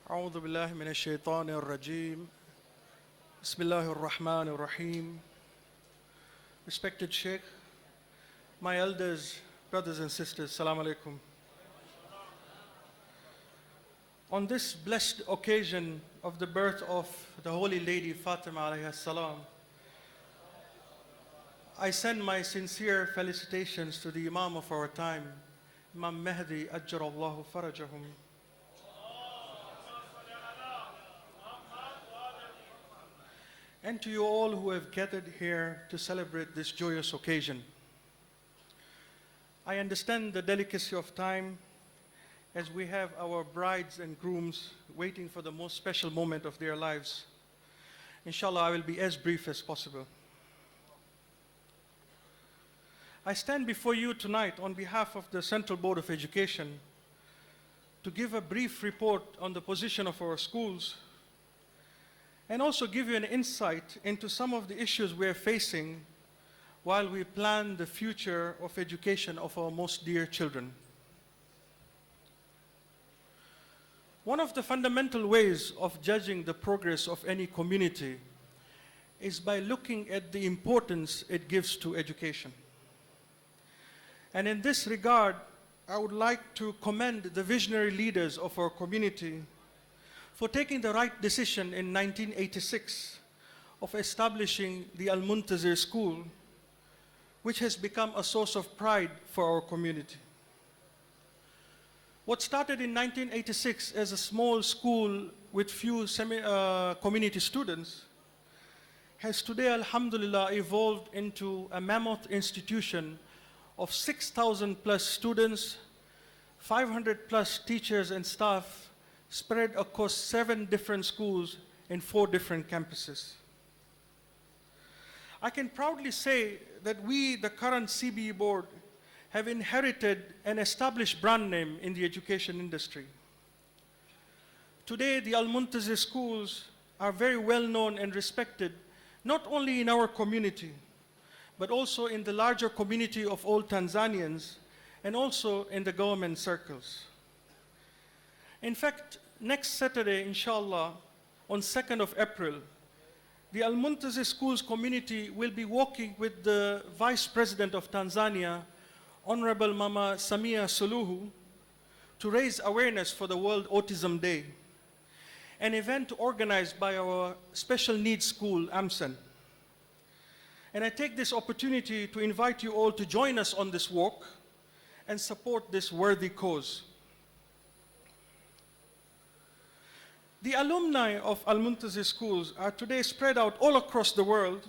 أعوذ بالله من الشيطان الرجيم. بسم الله الرحمن الرحيم. Respected Sheikh, my elders, brothers and sisters, Salaam alaikum. On this blessed occasion of the birth of the Holy Lady Fatema alayhi salam, I send my sincere felicitations to the Imam of our time, Imam Mahdi Ajjarallahu Farajahum. And to you all who have gathered here to celebrate this joyous occasion. I understand the delicacy of time as we have our brides and grooms waiting for the most special moment of their lives. Inshallah, I will be as brief as possible. I stand before you tonight on behalf of the Central Board of Education to give a brief report on the position of our schools and also give you an insight into some of the issues we are facing while we plan the future of education of our most dear children. One of the fundamental ways of judging the progress of any community is by looking at the importance it gives to education. And in this regard, I would like to commend the visionary leaders of our community for taking the right decision in 1986 of establishing the Al-Muntazir School, which has become a source of pride for our community. What started in 1986 as a small school with few community students has today, alhamdulillah, evolved into a mammoth institution of 6,000 plus students, 500 plus teachers and staff, spread across 7 different schools in 4 different campuses. I can proudly say that we, the current CBE board, have inherited an established brand name in the education industry. Today, the Al-Muntazir schools are very well known and respected, not only in our community, but also in the larger community of all Tanzanians, and also in the government circles. In fact, next Saturday, inshallah, on 2nd of April, the Al-Muntazir Schools community will be working with the Vice President of Tanzania, Honorable Mama Samia Suluhu, to raise awareness for the World Autism Day, an event organized by our special needs school, AMSEN. And I take this opportunity to invite you all to join us on this walk and support this worthy cause. The alumni of Al-Muntazir schools are today spread out all across the world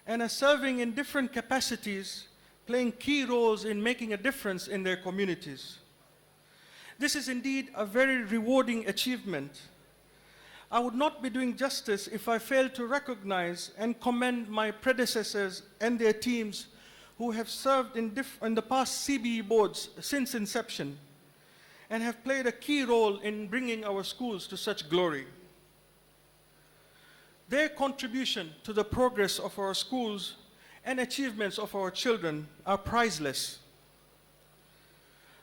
and are serving in different capacities, playing key roles in making a difference in their communities. This is indeed a very rewarding achievement. I would not be doing justice if I failed to recognize and commend my predecessors and their teams who have served in the past CBE boards since inception and have played a key role in bringing our schools to such glory. Their contribution to the progress of our schools and achievements of our children are priceless.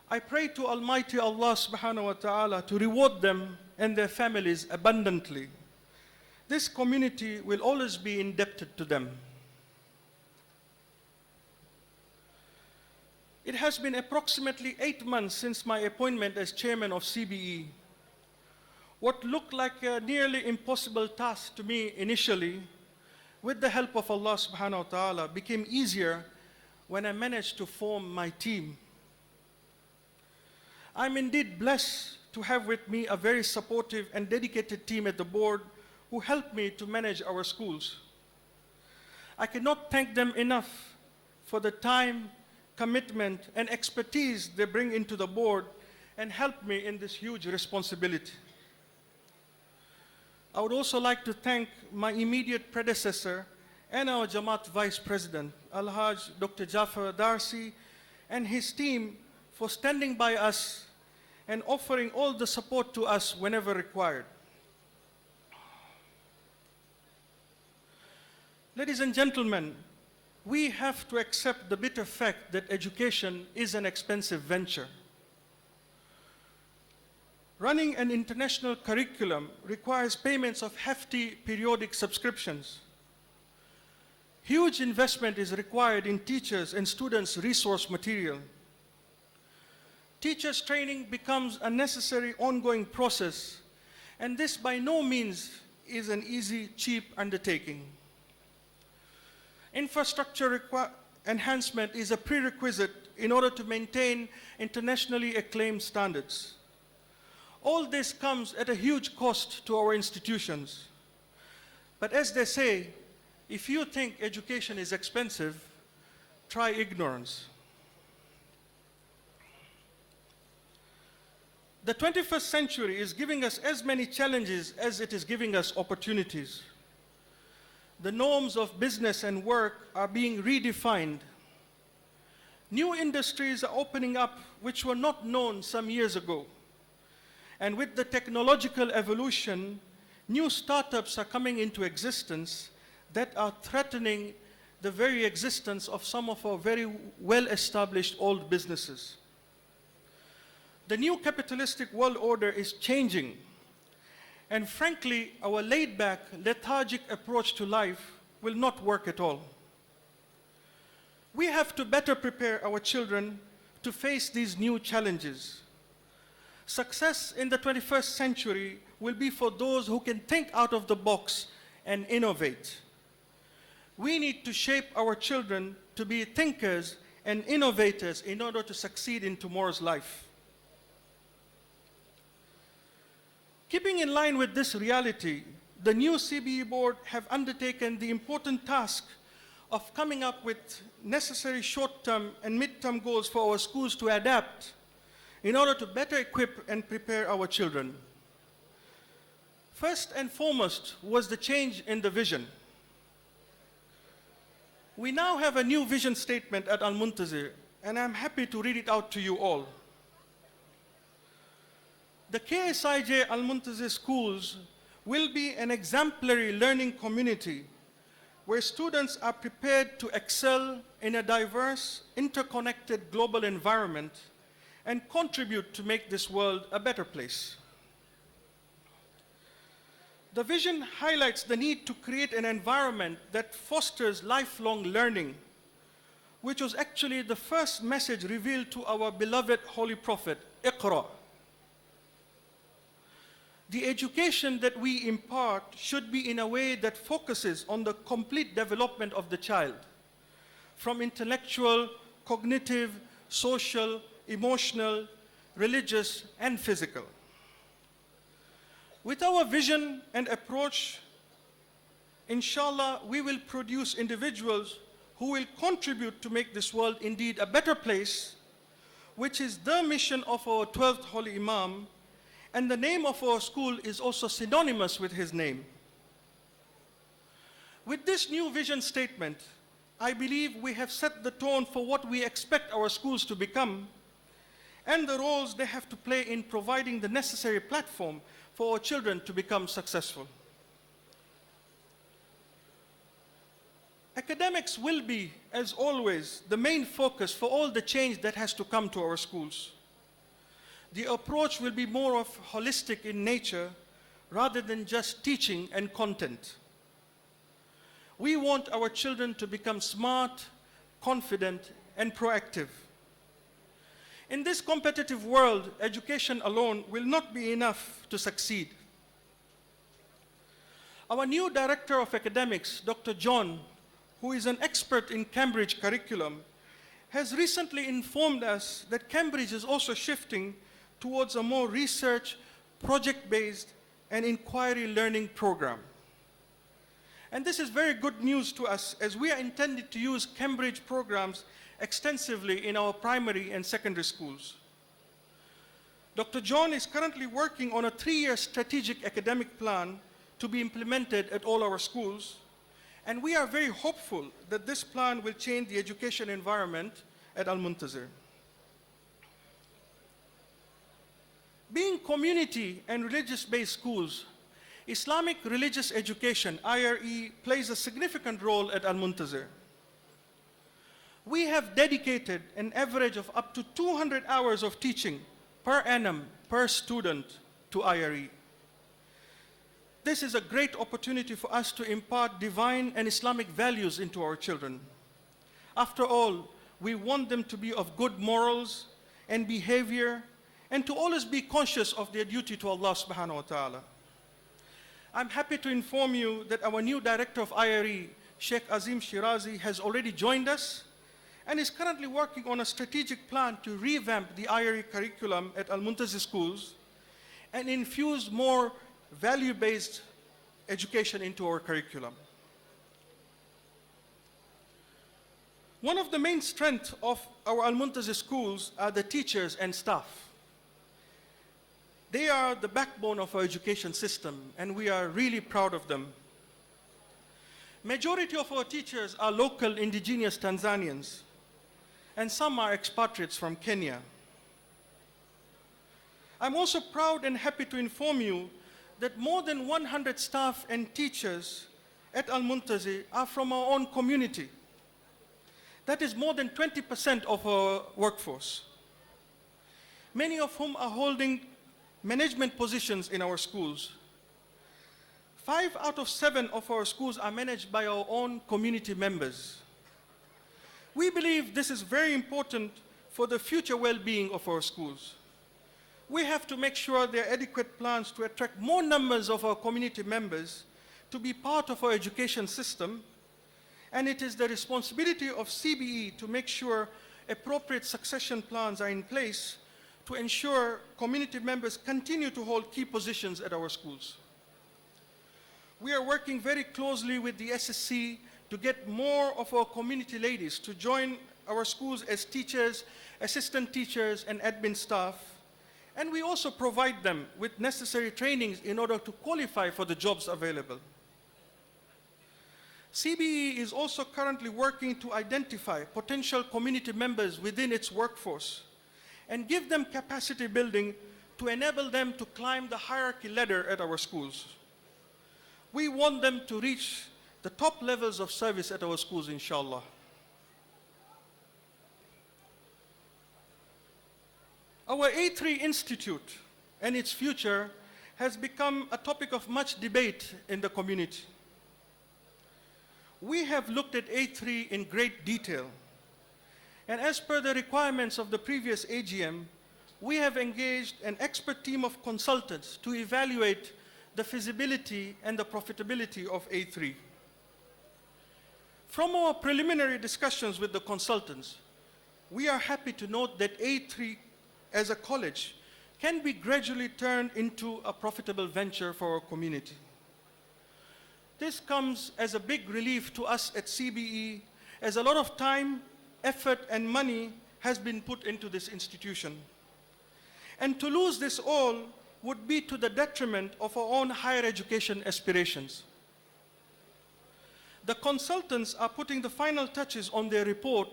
I pray to Almighty Allah subhanahu wa ta'ala to reward them and their families abundantly. This community will always be indebted to them. It has been approximately 8 months since my appointment as chairman of CBE. What looked like a nearly impossible task to me initially, with the help of Allah subhanahu wa ta'ala, became easier when I managed to form my team. I'm indeed blessed to have with me a very supportive and dedicated team at the board who helped me to manage our schools. I cannot thank them enough for the time, commitment, and expertise they bring into the board and help me in this huge responsibility. I would also like to thank my immediate predecessor and our Jamaat Vice President, Alhaj Dr. Jafar Darsi, and his team for standing by us and offering all the support to us whenever required. Ladies and gentlemen, we have to accept the bitter fact that education is an expensive venture. Running an international curriculum requires payments of hefty periodic subscriptions. Huge investment is required in teachers and students' resource material. Teachers' training becomes a necessary ongoing process, and this by no means is an easy, cheap undertaking. Infrastructure enhancement is a prerequisite in order to maintain internationally acclaimed standards. All this comes at a huge cost to our institutions. But as they say, if you think education is expensive, try ignorance. The 21st century is giving us as many challenges as it is giving us opportunities. The norms of business and work are being redefined. New industries are opening up which were not known some years ago. And with the technological evolution, new startups are coming into existence that are threatening the very existence of some of our very well-established old businesses. The new capitalistic world order is changing. And frankly, our laid-back, lethargic approach to life will not work at all. We have to better prepare our children to face these new challenges. Success in the 21st century will be for those who can think out of the box and innovate. We need to shape our children to be thinkers and innovators in order to succeed in tomorrow's life. Keeping in line with this reality, the new CBE board have undertaken the important task of coming up with necessary short-term and mid-term goals for our schools to adapt in order to better equip and prepare our children. First and foremost was the change in the vision. We now have a new vision statement at Al-Muntazir, and I'm happy to read it out to you all. The KSIJ Al-Muntazir schools will be an exemplary learning community where students are prepared to excel in a diverse, interconnected global environment and contribute to make this world a better place. The vision highlights the need to create an environment that fosters lifelong learning, which was actually the first message revealed to our beloved Holy Prophet, Iqra. The education that we impart should be in a way that focuses on the complete development of the child, from intellectual, cognitive, social, emotional, religious, and physical. With our vision and approach, inshallah, we will produce individuals who will contribute to make this world indeed a better place, which is the mission of our 12th Holy Imam, and the name of our school is also synonymous with his name. With this new vision statement, I believe we have set the tone for what we expect our schools to become and the roles they have to play in providing the necessary platform for our children to become successful. Academics will be, as always, the main focus for all the change that has to come to our schools. The approach will be more of holistic in nature rather than just teaching and content. We want our children to become smart, confident, and proactive. In this competitive world, education alone will not be enough to succeed. Our new Director of Academics, Dr. John, who is an expert in Cambridge curriculum, has recently informed us that Cambridge is also shifting towards a more research, project-based, and inquiry learning program. And this is very good news to us, as we are intended to use Cambridge programs extensively in our primary and secondary schools. Dr. John is currently working on a 3-year strategic academic plan to be implemented at all our schools, and we are very hopeful that this plan will change the education environment at Al-Muntazir. Being community and religious-based schools, Islamic religious education, IRE, plays a significant role at Al-Muntazir. We have dedicated an average of up to 200 hours of teaching per annum per student to IRE. This is a great opportunity for us to impart divine and Islamic values into our children. After all, we want them to be of good morals and behavior and to always be conscious of their duty to Allah subhanahu wa ta'ala. I'm happy to inform you that our new director of IRE, Sheikh Azim Shirazi, has already joined us and is currently working on a strategic plan to revamp the IRE curriculum at Al-Muntazi schools and infuse more value-based education into our curriculum. One of the main strengths of our Al-Muntazi schools are the teachers and staff. They are the backbone of our education system, and we are really proud of them. Majority of our teachers are local indigenous Tanzanians, and some are expatriates from Kenya. I'm also proud and happy to inform you that more than 100 staff and teachers at Al-Muntazi are from our own community. That is more than 20% of our workforce, many of whom are holding management positions in our schools. 5 out of 7 of our schools are managed by our own community members. We believe this is very important for the future well-being of our schools. We have to make sure there are adequate plans to attract more numbers of our community members to be part of our education system, and it is the responsibility of CBE to make sure appropriate succession plans are in place to ensure community members continue to hold key positions at our schools. We are working very closely with the SSC to get more of our community ladies to join our schools as teachers, assistant teachers, and admin staff. And we also provide them with necessary trainings in order to qualify for the jobs available. CBE is also currently working to identify potential community members within its workforce and give them capacity building to enable them to climb the hierarchy ladder at our schools. We want them to reach the top levels of service at our schools, inshallah. Our A3 Institute and its future has become a topic of much debate in the community. We have looked at A3 in great detail, and as per the requirements of the previous AGM, we have engaged an expert team of consultants to evaluate the feasibility and the profitability of A3. From our preliminary discussions with the consultants, we are happy to note that A3 as a college can be gradually turned into a profitable venture for our community. This comes as a big relief to us at CBE, as a lot of time, effort, and money has been put into this institution. And to lose this all would be to the detriment of our own higher education aspirations. The consultants are putting the final touches on their report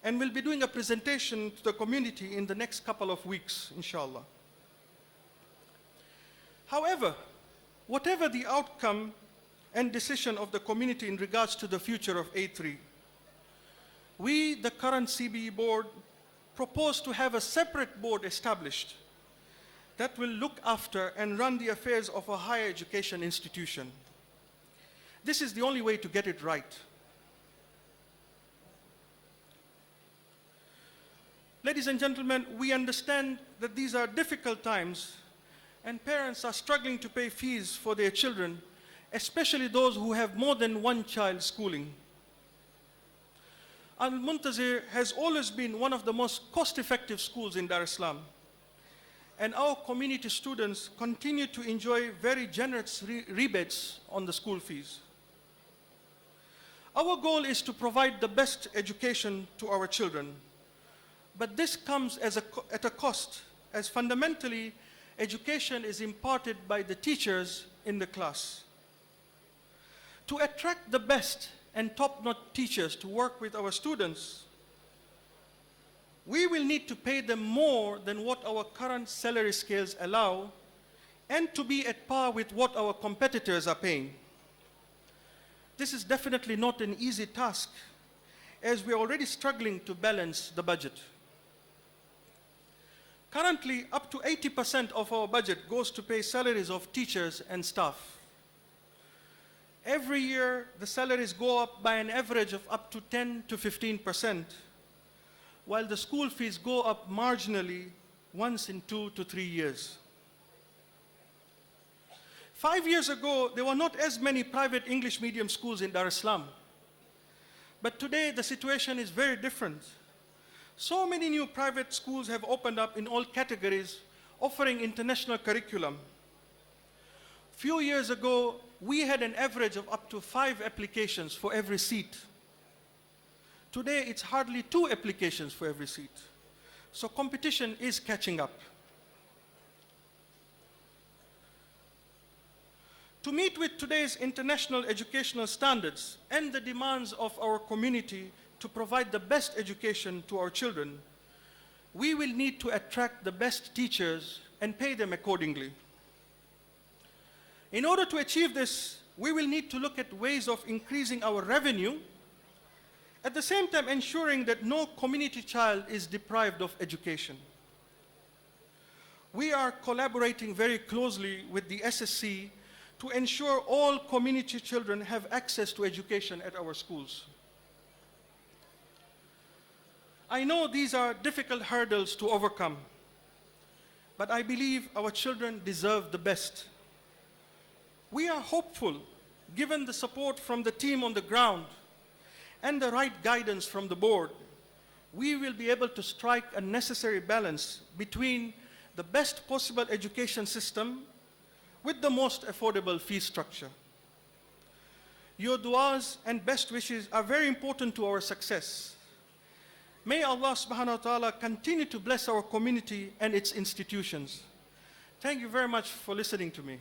and will be doing a presentation to the community in the next couple of weeks, inshallah. However, whatever the outcome and decision of the community in regards to the future of A3, we, the current CBE board, propose to have a separate board established that will look after and run the affairs of a higher education institution. This is the only way to get it right. Ladies and gentlemen, we understand that these are difficult times and parents are struggling to pay fees for their children, especially those who have more than one child schooling. Al-Muntazi has always been one of the most cost-effective schools in Dar es Salaam, and our community students continue to enjoy very generous rebates on the school fees. Our goal is to provide the best education to our children, but this comes at a cost, as fundamentally, education is imparted by the teachers in the class. To attract the best and top-notch teachers to work with our students, we will need to pay them more than what our current salary scales allow, and to be at par with what our competitors are paying. This is definitely not an easy task, as we are already struggling to balance the budget. Currently, up to 80% of our budget goes to pay salaries of teachers and staff. Every year, the salaries go up by an average of up to 10 to 15%, while the school fees go up marginally once in 2 to 3 years. 5 years ago, there were not as many private English medium schools in Dar es Salaam. But today, the situation is very different. So many new private schools have opened up in all categories, offering international curriculum. Few years ago, we had an average of up to 5 applications for every seat. Today, it's hardly 2 applications for every seat. So competition is catching up. To meet with today's international educational standards and the demands of our community to provide the best education to our children, we will need to attract the best teachers and pay them accordingly. In order to achieve this, we will need to look at ways of increasing our revenue, at the same time ensuring that no community child is deprived of education. We are collaborating very closely with the SSC to ensure all community children have access to education at our schools. I know these are difficult hurdles to overcome, but I believe our children deserve the best. We are hopeful, given the support from the team on the ground and the right guidance from the board, we will be able to strike a necessary balance between the best possible education system with the most affordable fee structure. Your du'as and best wishes are very important to our success. May Allah subhanahu wa ta'ala continue to bless our community and its institutions. Thank you very much for listening to me.